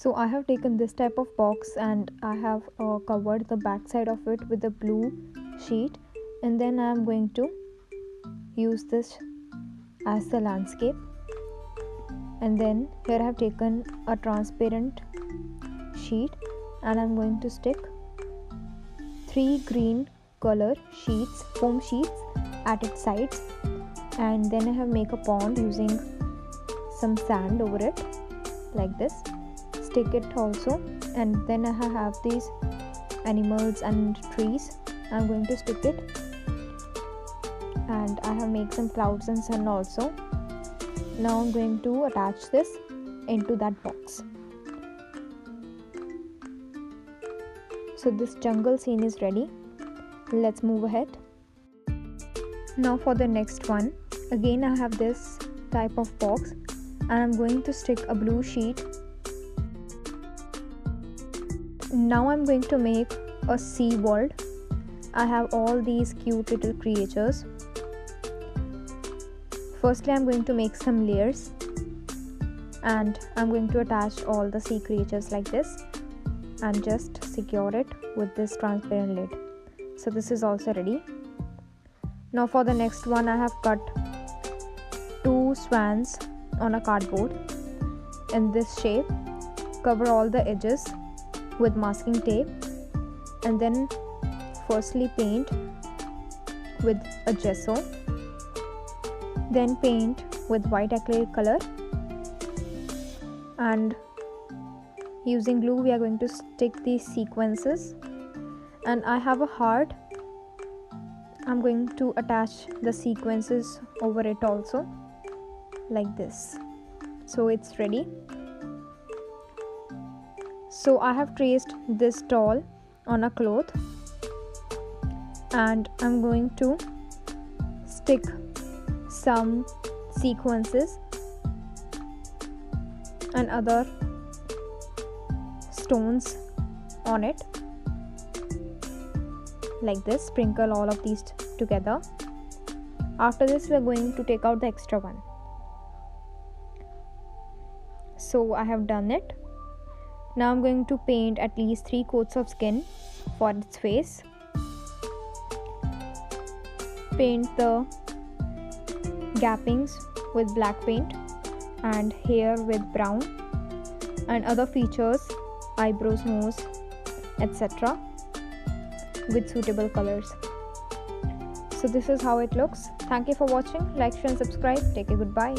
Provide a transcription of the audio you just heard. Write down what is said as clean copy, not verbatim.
So I have taken this type of box and I have covered the back side of it with a blue sheet, and then I am going to use this as the landscape. And then here I have taken a transparent sheet and I'm going to stick 3 green color sheets, foam sheets at its sides, and then I have make a pond using some sand over it like this. Stick it also, and then I have these animals and trees. I'm going to stick it, and I have made some clouds and sun also. Now I'm going to attach this into that box. So this jungle scene is ready. Let's move ahead. Now for the next one, again I have this type of box and I'm going to stick a blue sheet. Now I'm going to make a sea world. I have all these cute little creatures. Firstly, I'm going to make some layers and I'm going to attach all the sea creatures like this and just secure it with this transparent lid. So this is also ready. Now for the next one, I have cut 2 swans on a cardboard in this shape. Cover all the edges with masking tape, and then firstly paint with a gesso, then paint with white acrylic color, and using glue we are going to stick these sequences. And I have a heart. I'm going to attach the sequences over it also like this. So it's ready. So I have traced this doll on a cloth and I'm going to stick some sequences and other stones on it like this. Sprinkle all of these together. After this we are going to take out the extra one. So I have done it. Now I'm going to paint at least 3 coats of skin for its face. Paint the gappings with black paint and hair with brown, and other features, eyebrows, nose, etc. with suitable colors. So this is how it looks. Thank you for watching. Like, share and subscribe. Take care. Goodbye.